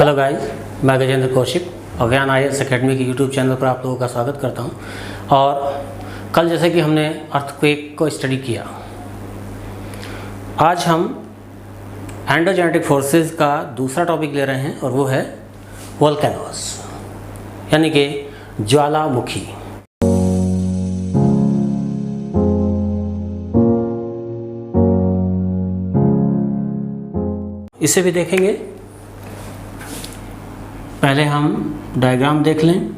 Hello guys, मैं गजेंद्र कौशिक अज्ञान IAS academy के यूट्यूब चैनल पर आप लोगों का स्वागत करता हूं। और कल जैसे कि हमने अर्थक्वेक को स्टडी किया, आज हम एंडोजेनेटिक फोर्सेस का दूसरा टॉपिक ले रहे हैं और वो है वोल्केनोस, यानी कि ज्वालामुखी। इसे भी देखेंगे। पहले हम डायग्राम देख लें।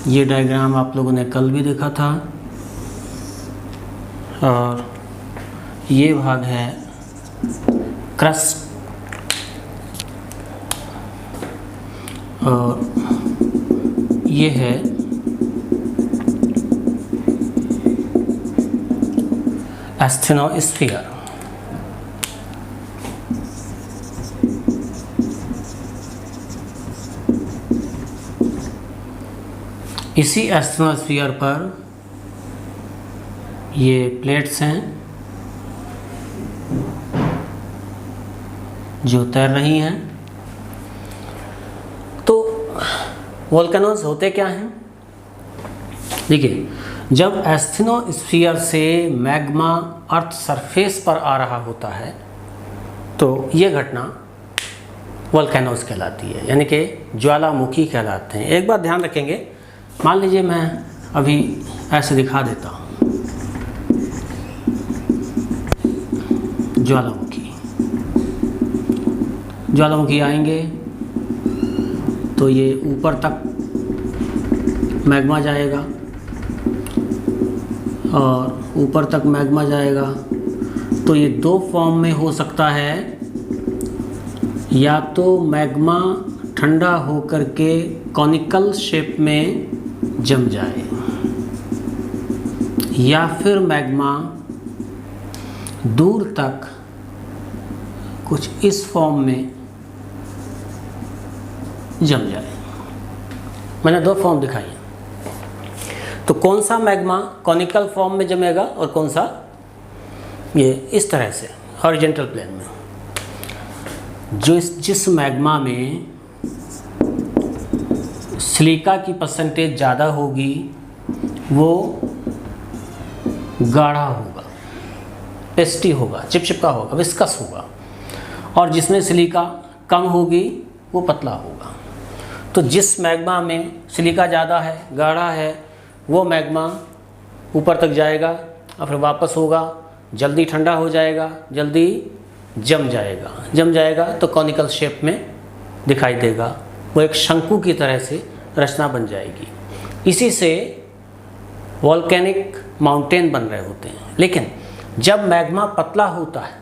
ये डायग्राम आप लोगों ने कल भी देखा था और ये भाग है क्रस्ट और ये है एस्थेनोस्फीयर। इसी एस्थेनोस्फीयर पर ये प्लेट्स हैं जो तैर रही हैं। तो वोल्केनोस होते क्या हैं? देखिए, जब एस्थेनोस्फीयर से मैग्मा अर्थ सरफेस पर आ रहा होता है तो ये घटना वोल्केनोस कहलाती है, यानी कि ज्वालामुखी कहलाते हैं। एक बात ध्यान रखेंगे, मान लीजिए मैं अभी ऐसे दिखा देता हूँ ज्वालामुखी आएंगे तो ये ऊपर तक मैग्मा जाएगा और ऊपर तक मैग्मा जाएगा तो ये दो फॉर्म में हो सकता है, या तो मैग्मा ठंडा होकर के कॉनिकल शेप में जम जाए, या फिर मैग्मा दूर तक कुछ इस फॉर्म में जम जाए। मैंने दो फॉर्म दिखाई हैं, तो कौन सा मैग्मा कॉनिकल फॉर्म में जमेगा और कौन सा ये इस तरह से हॉरिजॉन्टल प्लेन में। जिस मैग्मा में सिलिका की परसेंटेज ज़्यादा होगी वो गाढ़ा होगा, पेस्टी होगा, चिपचिपका होगा, विस्कस होगा, और जिसमें सिलिका कम होगी वो पतला होगा। तो जिस मैग्मा में सिलिका ज़्यादा है, गाढ़ा है, वो मैग्मा ऊपर तक जाएगा और फिर वापस होगा, जल्दी ठंडा हो जाएगा, जल्दी जम जाएगा तो कॉनिकल शेप में दिखाई देगा। वो एक शंकु की तरह से रचना बन जाएगी। इसी से वॉल्केनिक माउंटेन बन रहे होते हैं। लेकिन जब मैग्मा पतला होता है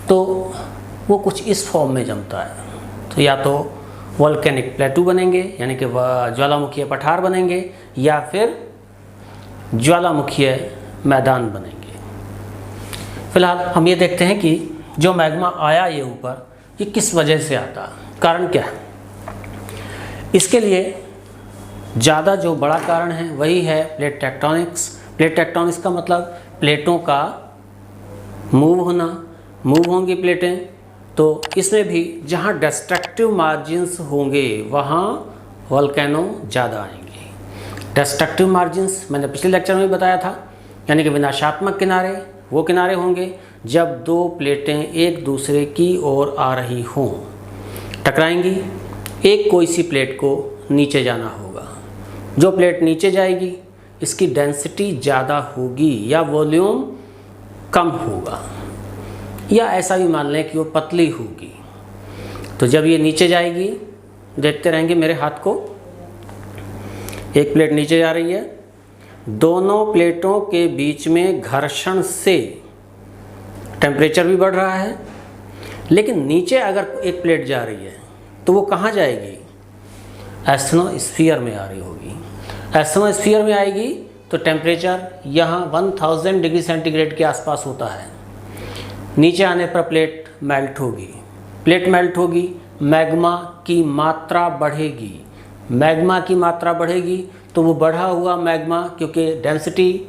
तो वो कुछ इस फॉर्म में जमता है, तो या तो वॉल्केनिक प्लेटू बनेंगे, यानी कि ज्वालामुखीय पठार बनेंगे, या फिर ज्वालामुखीय मैदान बनेंगे। फिलहाल हम ये देखते हैं कि जो मैग्मा आया ये ऊपर, ये किस वजह से आता, कारण क्या है। इसके लिए ज़्यादा जो बड़ा कारण है वही है प्लेट टेक्टोनिक्स। प्लेट टेक्टोनिक्स का मतलब प्लेटों का मूव होना। मूव होंगी प्लेटें तो इसमें भी जहाँ डिस्ट्रक्टिव मार्जिन्स होंगे वहाँ वोल्केनो ज़्यादा आएंगे। डिस्ट्रक्टिव मार्जिन्स मैंने पिछले लेक्चर में बताया था, यानी कि विनाशात्मक किनारे वो किनारे होंगे जब दो प्लेटें एक दूसरे की ओर आ रही हों, टकराएंगी। एक कोई सी प्लेट को नीचे जाना होगा। जो प्लेट नीचे जाएगी इसकी डेंसिटी ज़्यादा होगी या वॉल्यूम कम होगा, या ऐसा भी मान लें कि वो पतली होगी। तो जब ये नीचे जाएगी, देखते रहेंगे मेरे हाथ को, एक प्लेट नीचे जा रही है, दोनों प्लेटों के बीच में घर्षण से टेम्परेचर भी बढ़ रहा है। लेकिन नीचे अगर एक प्लेट जा रही है तो वो कहाँ जाएगी? एस्थेनोस्फीयर में आ रही होगी। एस्थेनोस्फीयर में आएगी तो टेम्परेचर यहाँ 1000 डिग्री सेंटीग्रेड के आसपास होता है। नीचे आने पर प्लेट मेल्ट होगी, मैग्मा की मात्रा बढ़ेगी। तो वो बढ़ा हुआ मैग्मा, क्योंकि डेंसिटी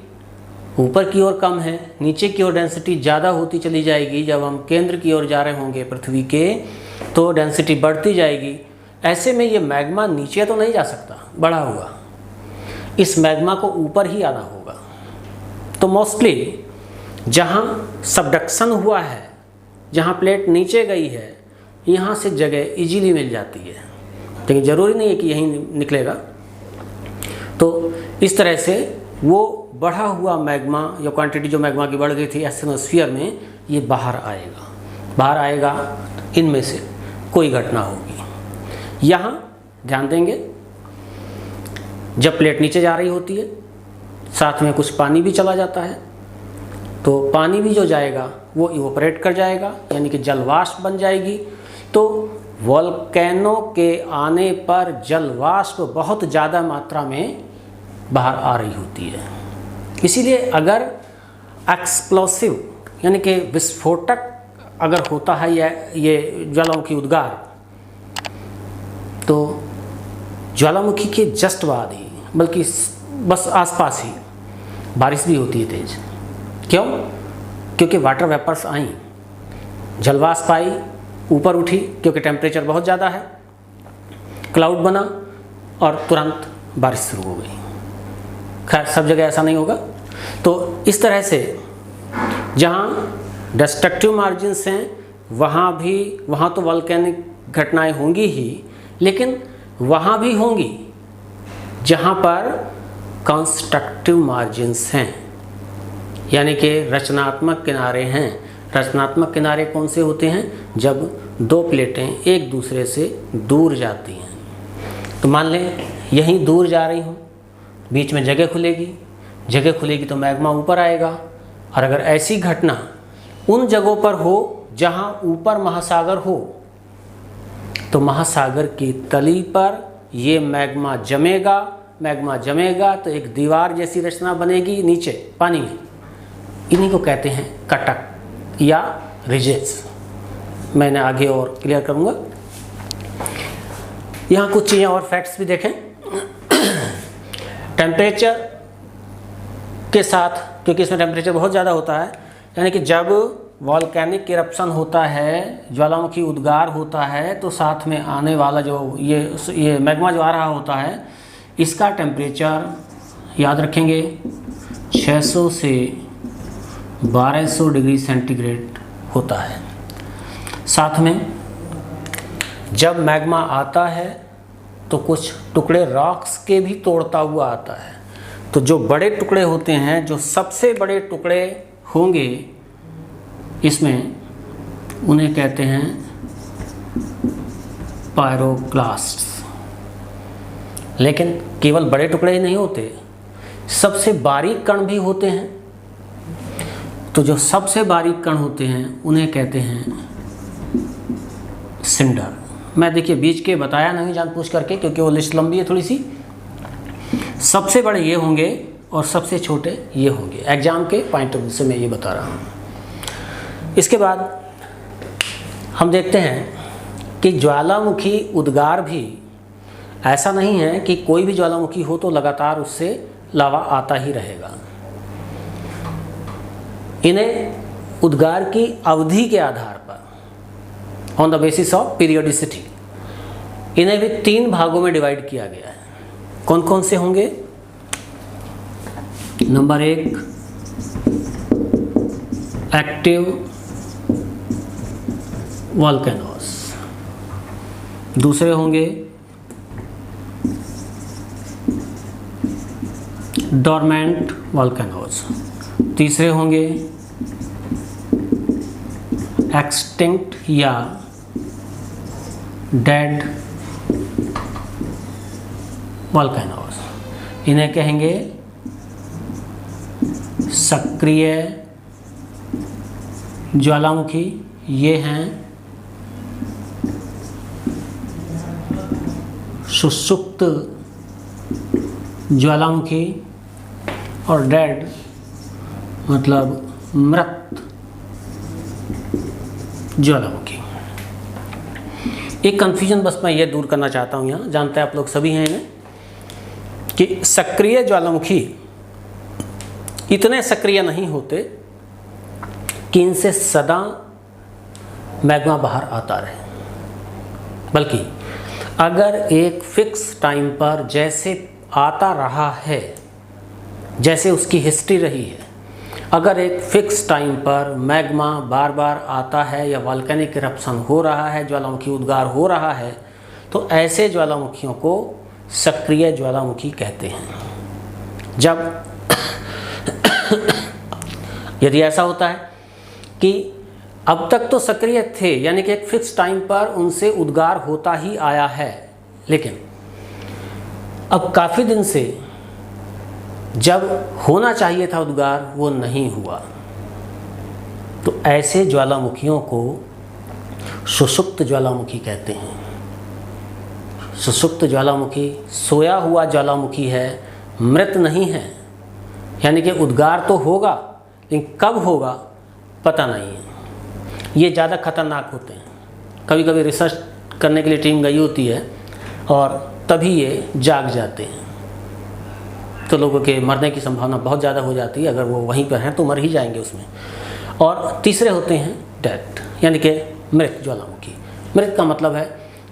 ऊपर की ओर कम है, नीचे की ओर डेंसिटी ज़्यादा होती चली जाएगी। जब हम केंद्र की ओर जा रहे होंगे पृथ्वी के तो डेंसिटी बढ़ती जाएगी। ऐसे में ये मैग्मा नीचे तो नहीं जा सकता बढ़ा हुआ, इस मैग्मा को ऊपर ही आना होगा। तो मोस्टली जहाँ सबडक्शन हुआ है, जहाँ प्लेट नीचे गई है, यहाँ से जगह इजीली मिल जाती है, लेकिन ज़रूरी नहीं है कि यहीं निकलेगा। तो इस तरह से वो बढ़ा हुआ मैग्मा या क्वांटिटी जो मैग्मा की बढ़ गई थी एस्टेनोस्फीयर में, ये बाहर आएगा। इनमें से कोई घटना होगी। यहाँ ध्यान देंगे, जब प्लेट नीचे जा रही होती है साथ में कुछ पानी भी चला जाता है, तो पानी भी जो जाएगा वो इवोपरेट कर जाएगा, यानी कि जलवाष्प बन जाएगी। तो वोल्केनो के आने पर जलवाष्प बहुत ज़्यादा मात्रा में बाहर आ रही होती है। इसीलिए अगर एक्सप्लोसिव यानी कि विस्फोटक अगर होता है या ये ज्वालामुखी उद्गार, तो ज्वालामुखी के जस्ट बाद ही, बल्कि बस आसपास ही बारिश भी होती है तेज। क्यों? क्योंकि वाटर वेपर्स आई, जलवाष्प आई, ऊपर उठी, क्योंकि टेम्परेचर बहुत ज़्यादा है, क्लाउड बना और तुरंत बारिश शुरू हो गई। खैर सब जगह ऐसा नहीं होगा। तो इस तरह से जहाँ डिस्ट्रक्टिव मार्जिन्स हैं वहाँ तो वॉल्केनिक घटनाएं होंगी ही, लेकिन वहाँ भी होंगी जहाँ पर कंस्ट्रक्टिव मार्जिन्स हैं, यानी कि रचनात्मक किनारे हैं। रचनात्मक किनारे कौन से होते हैं? जब दो प्लेटें एक दूसरे से दूर जाती हैं। तो मान लें यहीं दूर जा रही हूँ, बीच में जगह खुलेगी तो मैग्मा ऊपर आएगा। और अगर ऐसी घटना उन जगहों पर हो जहाँ ऊपर महासागर हो, तो महासागर की तली पर ये मैग्मा जमेगा तो एक दीवार जैसी रचना बनेगी नीचे पानी में। इन्हीं को कहते हैं कटक या रिजेस। मैंने आगे और क्लियर करूँगा। यहाँ कुछ चीज़ें और फैक्ट्स भी देखें। टेम्परेचर के साथ, क्योंकि इसमें टेम्परेचर बहुत ज़्यादा होता है, यानी कि जब वॉल्केनिक इरप्शन होता है, ज्वालामुखी उद्गार होता है, तो साथ में आने वाला जो ये मैग्मा जो आ रहा होता है, इसका टेम्परेचर याद रखेंगे 600 से 1200 डिग्री सेंटीग्रेड होता है। साथ में जब मैग्मा आता है तो कुछ टुकड़े रॉक्स के भी तोड़ता हुआ आता है। तो जो बड़े टुकड़े होते हैं, जो सबसे बड़े टुकड़े होंगे इसमें, उन्हें कहते हैं पायरोक्लास्ट्स। लेकिन केवल बड़े टुकड़े ही नहीं होते, सबसे बारीक कण भी होते हैं। तो जो सबसे बारीक कण होते हैं उन्हें कहते हैं सिंडर। मैं देखिए बीच के बताया नहीं जानबूझ करके, क्योंकि वो लिस्ट लंबी है थोड़ी सी। सबसे बड़े ये होंगे और सबसे छोटे ये होंगे। एग्जाम के पॉइंट ऑफ व्यू से मैं ये बता रहा हूँ। इसके बाद हम देखते हैं कि ज्वालामुखी उद्गार भी ऐसा नहीं है कि कोई भी ज्वालामुखी हो तो लगातार उससे लावा आता ही रहेगा। इन्हें उद्गार की अवधि के आधार पर, on the basis of periodicity, इन्हें भी 3 भागों में डिवाइड किया गया है। कौन कौन से होंगे? नंबर 1 एक्टिव वॉल्केनोस, दूसरे होंगे डोरमेंट वॉल्केनोस, तीसरे होंगे एक्सटिंक्ट या डेड वॉल्केनोस। इन्हें कहेंगे सक्रिय ज्वालामुखी। ये हैं सुषुप्त ज्वालामुखी, और डेड मतलब मृत ज्वालामुखी। एक कन्फ्यूजन बस मैं ये दूर करना चाहता हूँ यहाँ, जानते हैं आप लोग सभी हैं इन्हें, कि सक्रिय ज्वालामुखी इतने सक्रिय नहीं होते कि इनसे सदा मैग्मा बाहर आता रहे, बल्कि अगर एक फिक्स टाइम पर जैसे आता रहा है, जैसे उसकी हिस्ट्री रही है, अगर एक फिक्स टाइम पर मैग्मा बार बार आता है या वॉल्केनिक इरप्शन हो रहा है, ज्वालामुखी उद्गार हो रहा है, तो ऐसे ज्वालामुखियों को सक्रिय ज्वालामुखी कहते हैं। जब यदि ऐसा होता है कि अब तक तो सक्रिय थे, यानी कि एक फिक्स टाइम पर उनसे उद्गार होता ही आया है, लेकिन अब काफ़ी दिन से जब होना चाहिए था उद्गार वो नहीं हुआ, तो ऐसे ज्वालामुखियों को सुषुप्त ज्वालामुखी कहते हैं। सुषुप्त ज्वालामुखी सोया हुआ ज्वालामुखी है, मृत नहीं है, यानी कि उद्गार तो होगा लेकिन कब होगा पता नहीं है। ये ज़्यादा खतरनाक होते हैं। कभी कभी रिसर्च करने के लिए टीम गई होती है और तभी ये जाग जाते हैं, तो लोगों के मरने की संभावना बहुत ज़्यादा हो जाती है। अगर वो वहीं पर हैं तो मर ही जाएंगे उसमें। और तीसरे होते हैं डेड, यानी कि मृत ज्वालामुखी। मृत का मतलब है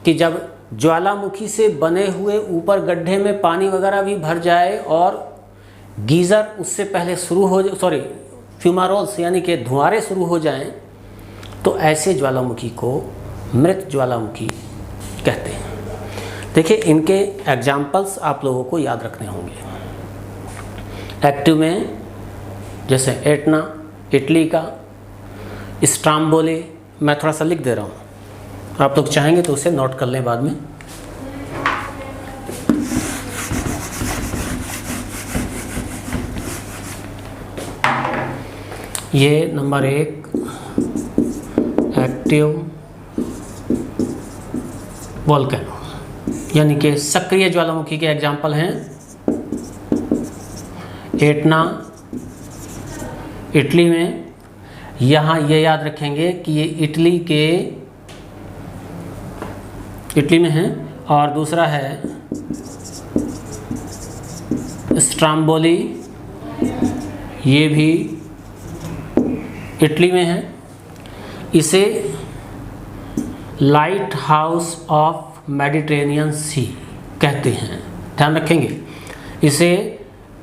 कि जब ज्वालामुखी से बने हुए ऊपर गड्ढे में पानी वगैरह भी भर जाए और गीज़र उससे पहले शुरू हो जाए, फ्यूमारोल्स यानी कि धुआंरे शुरू हो जाएं, तो ऐसे ज्वालामुखी को मृत ज्वालामुखी कहते हैं। देखिए, इनके एग्जाम्पल्स आप लोगों को याद रखने होंगे। एक्टिव में जैसे एटना इटली का, स्ट्राम्बोली, मैं थोड़ा सा लिख दे रहा हूँ, आप लोग चाहेंगे तो उसे नोट कर लें बाद में। ये नंबर 1 एक्टिव वोल्केनो, यानी कि सक्रिय ज्वालामुखी के एग्जाम्पल हैं एटना इटली में। यहाँ ये याद रखेंगे कि ये इटली में है, और दूसरा है स्ट्राम्बोली, ये भी इटली में है। इसे लाइट हाउस ऑफ मेडिटेरेनियन सी कहते हैं, ध्यान रखेंगे। इसे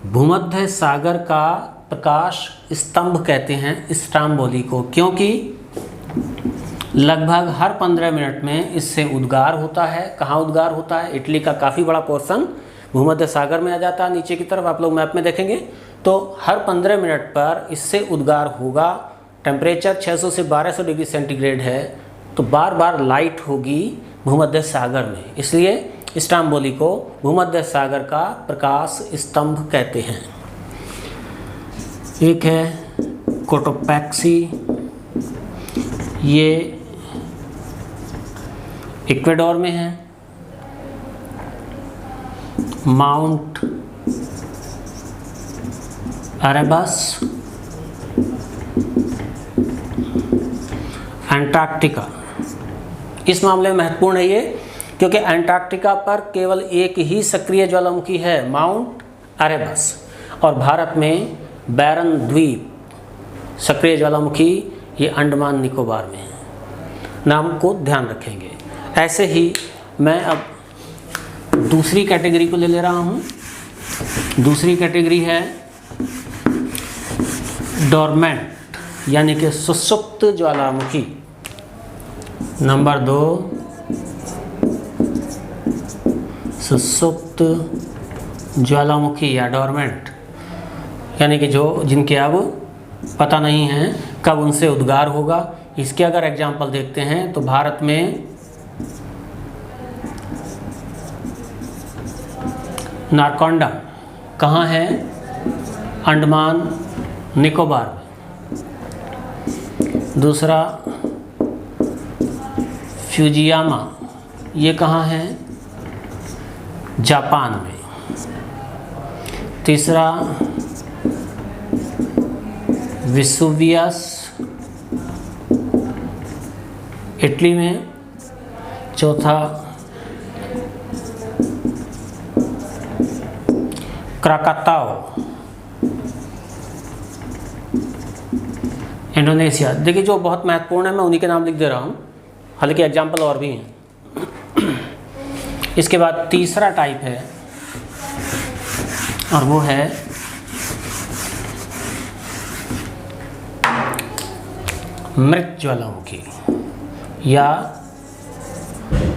भूमध्य सागर का प्रकाश स्तंभ कहते हैं स्ट्राम्बोली को, क्योंकि लगभग हर 15 मिनट में इससे उद्गार होता है। कहाँ उद्गार होता है? इटली का काफ़ी बड़ा पोर्शन भूमध्य सागर में आ जाता है। नीचे की तरफ आप लोग मैप में देखेंगे तो हर 15 मिनट पर इससे उद्गार होगा। टेम्परेचर 600 से 1200 डिग्री सेंटीग्रेड है, तो बार बार लाइट होगी भूमध्य सागर में, इसलिए स्ट्राम्बोली को भूमध्य सागर का प्रकाश स्तंभ कहते हैं। एक है कोटोपैक्सी, ये इक्वेडोर में है। माउंट अरेबस अंटार्कटिका, इस मामले में महत्वपूर्ण है ये, क्योंकि अंटार्कटिका पर केवल एक ही सक्रिय ज्वालामुखी है, माउंट अरेबस, और भारत में बैरन द्वीप सक्रिय ज्वालामुखी ये अंडमान निकोबार में है। नाम को ध्यान रखेंगे। ऐसे ही मैं अब दूसरी कैटेगरी को ले रहा हूँ। दूसरी कैटेगरी है डोरमेंट, यानी कि सुषुप्त ज्वालामुखी। नंबर 2 सुषुप्त ज्वालामुखी या डोरमेंट, यानी कि जिनके अब पता नहीं है कब उनसे उद्गार होगा। इसके अगर एग्जाम्पल देखते हैं तो भारत में नारकंडम कहाँ है? अंडमान निकोबार में। दूसरा फ्यूजियामा, ये कहाँ है? जापान में। तीसरा वेसुवियस इटली में। चौथा क्राकाताओ इंडोनेशिया, देखिए जो बहुत महत्वपूर्ण है मैं उन्हीं के नाम लिख दे रहा हूँ, हालांकि एग्जाम्पल और भी हैं। इसके बाद तीसरा टाइप है और वो है मृत ज्वालामुखी या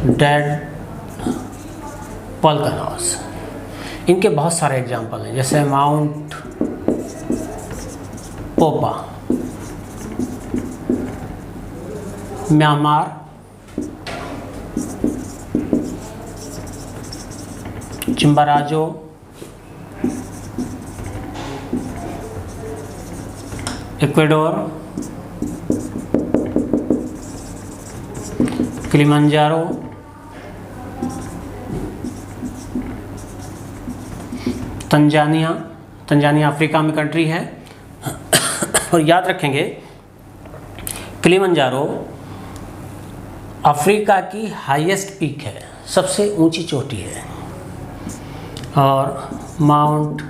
डेड वोल्केनोस। इनके बहुत सारे एग्जाम्पल हैं, जैसे Mount Popa Myanmar, Chimborazo Ecuador, Kilimanjaro Tanzania Africa में कंट्री है। और याद रखेंगे किलिमंजारो अफ्रीका की हाईएस्ट पीक है, सबसे ऊंची चोटी है। और माउंट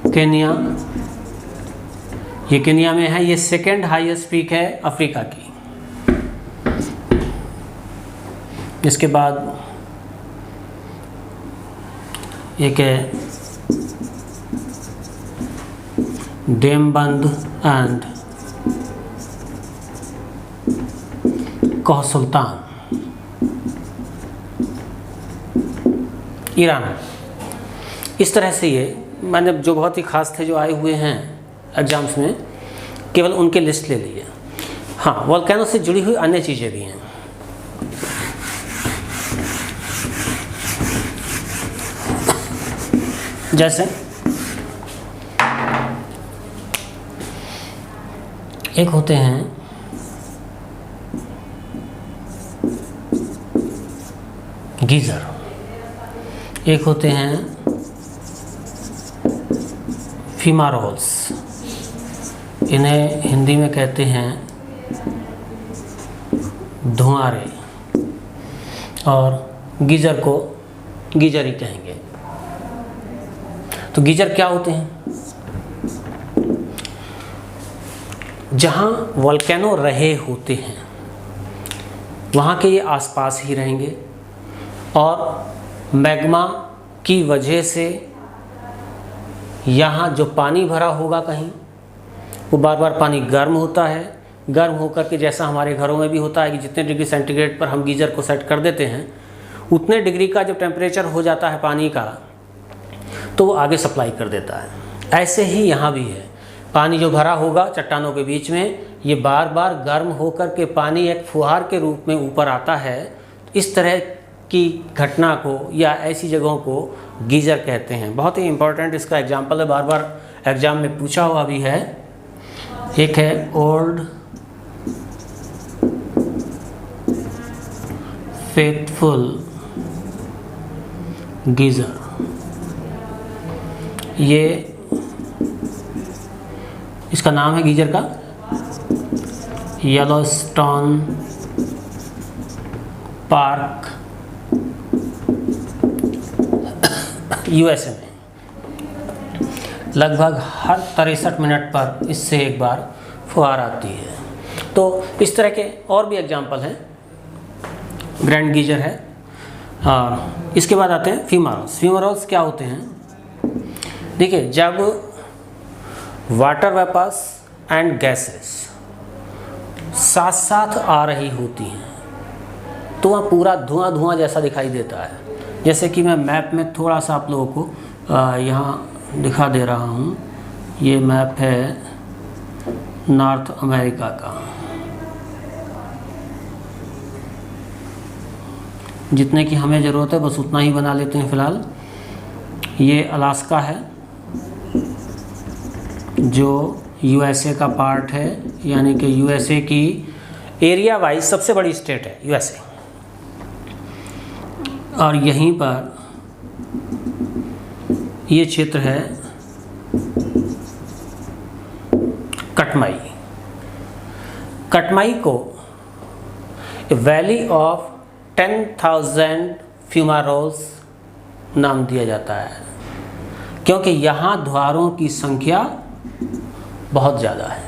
केनिया, ये केनिया में है, ये सेकेंड हाईएस्ट पीक है अफ्रीका की। इसके बाद एक है डेमबंद एंड कोह सुल्तान, ईरान। इस तरह से ये मैंने जो बहुत ही खास थे जो आए हुए हैं एग्जाम्स में, केवल उनके लिस्ट ले लिए। हाँ, वोल्केनो से जुड़ी हुई अन्य चीज़ें भी हैं। जैसे एक होते हैं गीज़र, एक होते हैं फीमारोल्स, इन्हें हिंदी में कहते हैं धुआंरे, और गीज़र को गीजर ही कहेंगे। तो गीजर क्या होते हैं? जहाँ वोल्केनो रहे होते हैं वहाँ के ये आसपास ही रहेंगे, और मैग्मा की वजह से यहाँ जो पानी भरा होगा कहीं, वो बार बार पानी गर्म होता है। गर्म होकर के जैसा हमारे घरों में भी होता है कि जितने डिग्री सेंटीग्रेड पर हम गीज़र को सेट कर देते हैं, उतने डिग्री का जब टेम्परेचर हो जाता है पानी का, तो वो आगे सप्लाई कर देता है। ऐसे ही यहाँ भी है, पानी जो भरा होगा चट्टानों के बीच में, ये बार बार गर्म होकर के पानी एक फुहार के रूप में ऊपर आता है। इस तरह की घटना को या ऐसी जगहों को गीज़र कहते हैं। बहुत ही इम्पोर्टेंट इसका एग्जाम्पल है, बार बार एग्ज़ाम में पूछा हुआ भी है। एक है ओल्ड फेथफुल गीज़र, ये इसका नाम है गीज़र का, येलोस्टोन पार्क यूएसए में। लगभग हर 63 मिनट पर इससे एक बार फुहार आती है। तो इस तरह के और भी एग्जाम्पल हैं। ग्रैंड गीजर है। इसके बाद आते हैं फीमारोल्स। फीमारोल्स क्या होते हैं? देखिए, जब वाटर वेपर्स एंड गैसेस साथ साथ आ रही होती हैं तो वहाँ पूरा धुआं धुआं जैसा दिखाई देता है। जैसे कि मैं मैप में थोड़ा सा आप लोगों को यहाँ दिखा दे रहा हूँ। ये मैप है नॉर्थ अमेरिका का। जितने की हमें ज़रूरत है बस उतना ही बना लेते हैं फ़िलहाल। ये अलास्का है जो यूएसए का पार्ट है, यानी कि यूएसए की एरिया वाइज सबसे बड़ी स्टेट है यूएसए। और यहीं पर ये क्षेत्र है कटमाई। कटमाई को वैली ऑफ 10,000 फ्यूमारोल्स नाम दिया जाता है, क्योंकि यहाँ धुआरों की संख्या बहुत ज़्यादा है।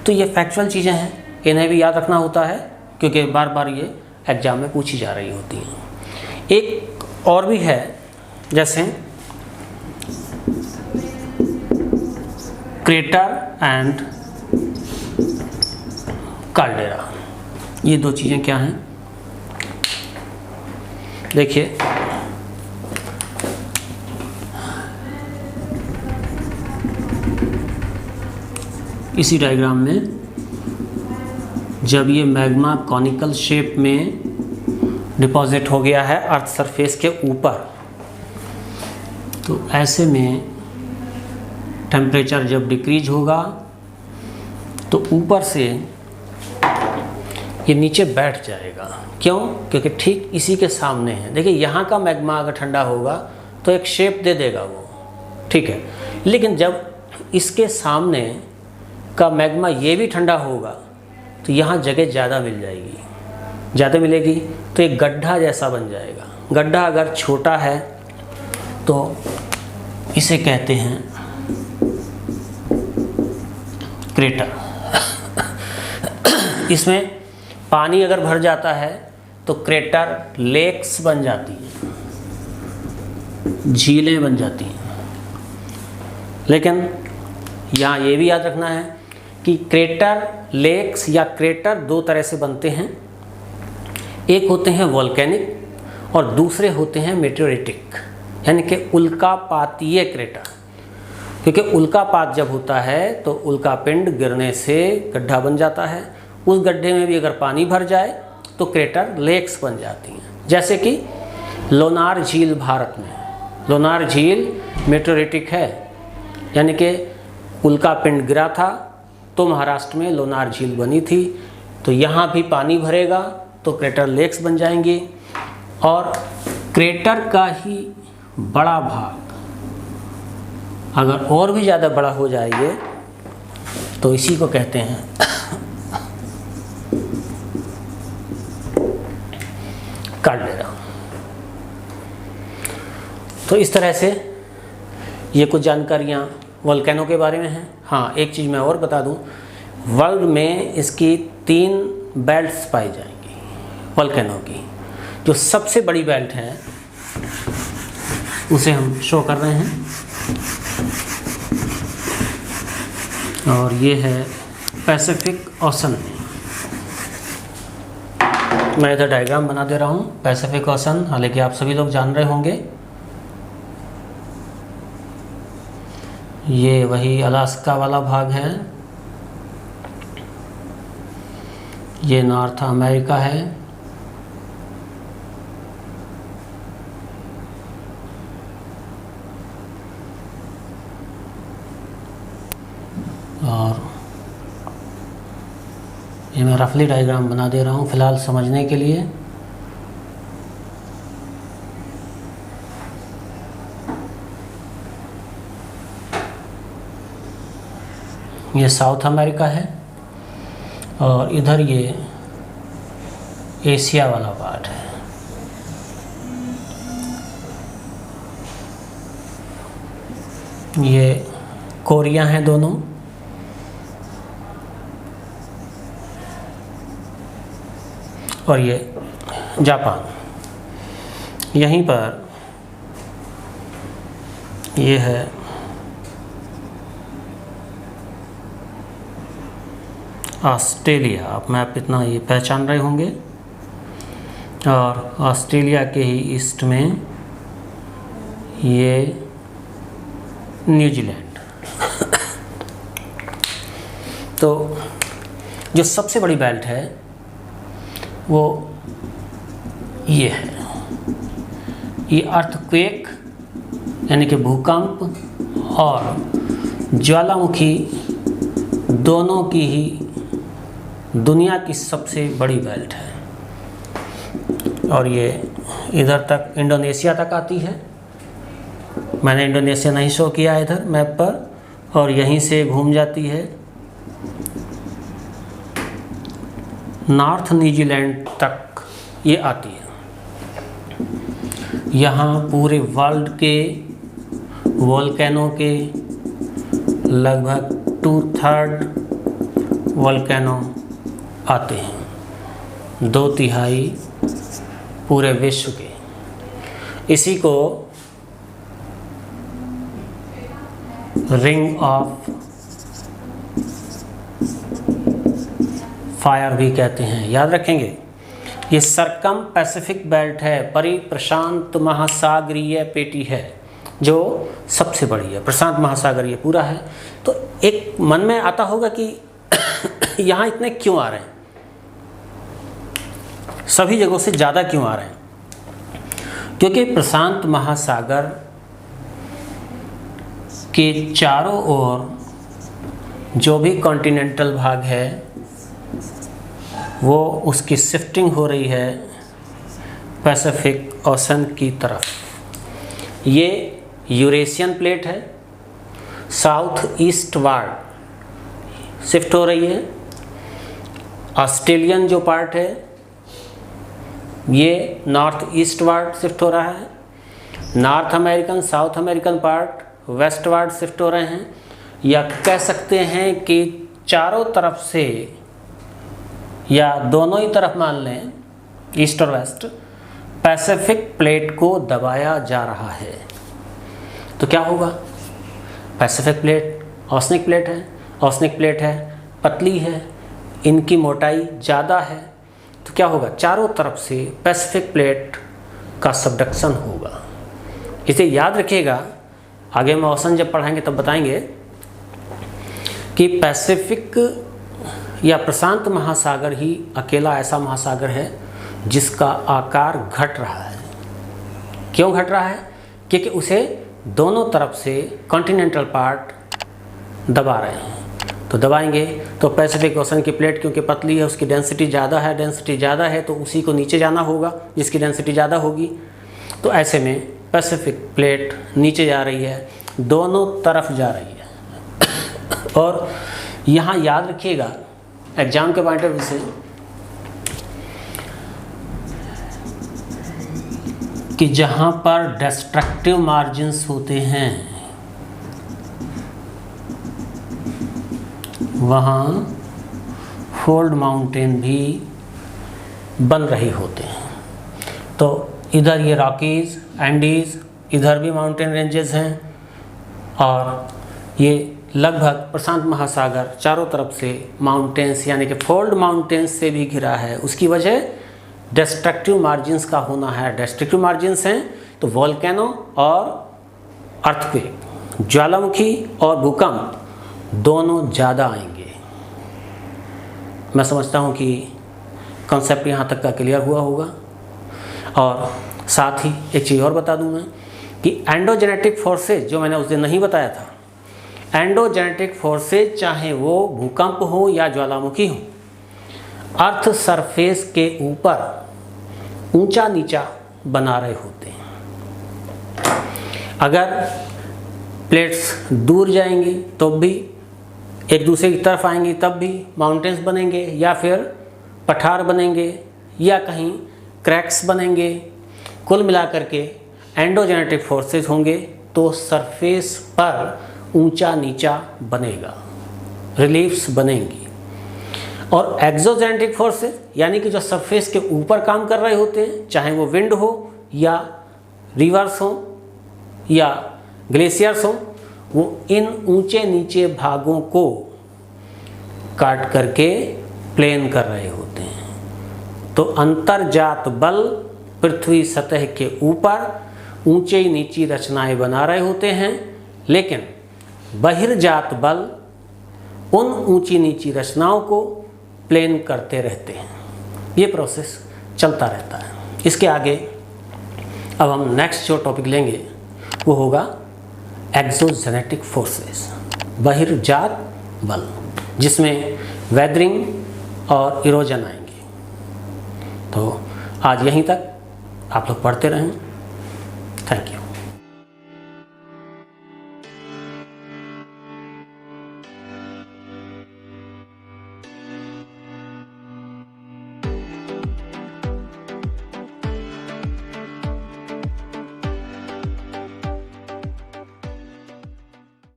तो ये फैक्चुअल चीज़ें हैं, इन्हें भी याद रखना होता है क्योंकि बार बार ये एग्ज़ाम में पूछी जा रही होती हैं। एक और भी है, जैसे क्रेटर एंड काल्डेरा। ये दो चीज़ें क्या हैं, देखिए इसी डायग्राम में जब ये मैग्मा कॉनिकल शेप में डिपॉजिट हो गया है अर्थ सरफेस के ऊपर, तो ऐसे में टेम्परेचर जब डिक्रीज होगा तो ऊपर से ये नीचे बैठ जाएगा। क्यों? क्योंकि ठीक इसी के सामने है। देखिए यहाँ का मैग्मा अगर ठंडा होगा तो एक शेप दे देगा वो, ठीक है, लेकिन जब इसके सामने का मैग्मा ये भी ठंडा होगा तो यहाँ जगह ज़्यादा मिल जाएगी, ज़्यादा मिलेगी तो एक गड्ढा जैसा बन जाएगा। गड्ढा अगर छोटा है तो इसे कहते हैं क्रेटर। इसमें पानी अगर भर जाता है तो क्रेटर लेक्स बन जाती हैं, झीलें बन जाती हैं। लेकिन यहाँ ये भी याद रखना है कि क्रेटर, लेक्स या क्रेटर दो तरह से बनते हैं। एक होते हैं वोल्केनिक और दूसरे होते हैं मेटेओरिटिक, यानी कि उल्कापातीय क्रेटर। क्योंकि उल्कापात जब होता है तो उल्कापिंड गिरने से गड्ढा बन जाता है, उस गड्ढे में भी अगर पानी भर जाए तो क्रेटर लेक्स बन जाती हैं। जैसे कि लोनार झील भारत में, लोनार झील मेटेओरिटिक है, यानी कि उल्कापिंड गिरा था तो महाराष्ट्र में लोनार झील बनी थी। तो यहाँ भी पानी भरेगा तो क्रेटर लेक्स बन जाएंगे। और क्रेटर का ही बड़ा भाग अगर और भी ज़्यादा बड़ा हो जाएंगे तो इसी को कहते हैं काल्डेरा। तो इस तरह से ये कुछ जानकारियाँ वोल्केनो के बारे में हैं। हाँ, एक चीज़ मैं और बता दूं, वर्ल्ड में इसकी 3 बेल्ट्स पाई जाएंगी वोल्केनो की। जो सबसे बड़ी बेल्ट है उसे हम शो कर रहे हैं, और ये है पैसिफिक ओशन। मैं इधर डायग्राम बना दे रहा हूँ पैसिफिक ओशन, हालांकि आप सभी लोग जान रहे होंगे। ये वही अलास्का वाला भाग है, ये नॉर्थ अमेरिका है, और ये मैं रफली डायग्राम बना दे रहा हूँ फ़िलहाल समझने के लिए। ये साउथ अमेरिका है और इधर ये एशिया वाला पार्ट है। ये कोरिया हैं दोनों, और ये जापान। यहीं पर ये है ऑस्ट्रेलिया। आप मैप इतना ये पहचान रहे होंगे, और ऑस्ट्रेलिया के ही ईस्ट में ये न्यूजीलैंड। तो जो सबसे बड़ी बेल्ट है वो ये है, ये अर्थक्वेक यानी कि भूकंप और ज्वालामुखी दोनों की ही दुनिया की सबसे बड़ी बेल्ट है। और ये इधर तक इंडोनेशिया तक आती है। मैंने इंडोनेशिया नहीं शो किया इधर मैप पर, और यहीं से घूम जाती है नॉर्थ न्यूजीलैंड तक ये आती है। यहाँ पूरे वर्ल्ड के वोल्केनो के लगभग 1/3 वोल्केनो आते हैं, 2/3 पूरे विश्व के। इसी को रिंग ऑफ फायर भी कहते हैं, याद रखेंगे। ये सरकम पैसिफिक बेल्ट है, परिप्रशांत महासागरीय पेटी है जो सबसे बड़ी है। प्रशांत महासागर ये पूरा है। तो एक मन में आता होगा कि यहाँ इतने क्यों आ रहे हैं, सभी जगहों से ज़्यादा क्यों आ रहे हैं? क्योंकि प्रशांत महासागर के चारों ओर जो भी कॉन्टिनेंटल भाग है वो उसकी शिफ्टिंग हो रही है पैसिफिक ओशन की तरफ। ये यूरेशियन प्लेट है, साउथ ईस्ट वार्ड शिफ्ट हो रही है। ऑस्ट्रेलियन जो पार्ट है ये नॉर्थ ईस्ट वार्ड शिफ्ट हो रहा है। North American, South American part westward shift हो रहे हैं। या कह सकते हैं कि चारों तरफ से या दोनों ही तरफ मान लें, ईस्ट और वेस्ट, पैसिफिक प्लेट को दबाया जा रहा है। तो क्या होगा? पैसिफिक प्लेट ओशनिक प्लेट है, ओशनिक प्लेट है, पतली है, इनकी मोटाई ज़्यादा है। तो क्या होगा? चारों तरफ से पैसिफिक प्लेट का सबडक्शन होगा। इसे याद रखिएगा, आगे हम ओशन जब पढ़ाएंगे तब बताएंगे कि पैसिफिक या प्रशांत महासागर ही अकेला ऐसा महासागर है जिसका आकार घट रहा है। क्यों घट रहा है? क्योंकि उसे दोनों तरफ से कॉन्टिनेंटल पार्ट दबा रहे हैं। तो दबाएंगे तो पैसिफिक ओशन की प्लेट क्योंकि पतली है, उसकी डेंसिटी ज़्यादा है, तो उसी को नीचे जाना होगा जिसकी डेंसिटी ज़्यादा होगी। तो ऐसे में पैसिफिक प्लेट नीचे जा रही है, दोनों तरफ जा रही है। और यहाँ याद रखिएगा एग्जाम के पॉइंट ऑफ व्यू से कि जहाँ पर डिस्ट्रक्टिव मार्जिन्स होते हैं वहाँ फोल्ड माउंटेन भी बन रहे होते हैं। तो इधर ये रॉकीज़, एंडीज़, इधर भी माउंटेन रेंजेस हैं और ये लगभग प्रशांत महासागर चारों तरफ से माउंटेन्स यानी कि फोल्ड माउंटेन्स से भी घिरा है। उसकी वजह डिस्ट्रक्टिव मार्जिन्स का होना है। डिस्ट्रक्टिव मार्जिन्स हैं तो वोल्केनो और अर्थक्वेक, ज्वालामुखी और भूकंप दोनों ज़्यादा आएंगे। मैं समझता हूँ कि कॉन्सेप्ट यहाँ तक का क्लियर हुआ होगा। और साथ ही एक चीज़ और बता दूँ मैं कि एंडोजेनेटिक फोर्सेज जो मैंने उस दिन नहीं बताया था, एंडोजेनेटिक फोर्सेज चाहे वो भूकंप हो या ज्वालामुखी हो, अर्थ सरफेस के ऊपर ऊंचा नीचा बना रहे होते हैं। अगर प्लेट्स दूर जाएंगी तो भी एक दूसरे की तरफ आएंगी तब भी माउंटेन्स बनेंगे या फिर पठार बनेंगे या कहीं क्रैक्स बनेंगे। कुल मिलाकर के एंडोजेनेटिक फोर्सेस होंगे तो सरफेस पर ऊंचा नीचा बनेगा, रिलीफ्स बनेंगी। और एक्सोजेनेटिक फोर्सेस यानी कि जो सरफेस के ऊपर काम कर रहे होते हैं, चाहे वो विंड हो या रिवर्स हो या ग्लेशियर्स हो, वो इन ऊंचे नीचे भागों को काट करके प्लेन कर रहे होते हैं। तो अंतर्जात बल पृथ्वी सतह के ऊपर ऊंचे नीची रचनाएं बना रहे होते हैं, लेकिन बहिर्जात बल उन ऊंची नीची रचनाओं को प्लेन करते रहते हैं। ये प्रोसेस चलता रहता है। इसके आगे अब हम नेक्स्ट जो टॉपिक लेंगे वो होगा एक्सोजेनेटिक फोर्सेस, बहिर्जात बल, जिसमें वेदरिंग और इरोजन आएंगे। तो आज यहीं तक आप लोग पढ़ते रहें। Thank you.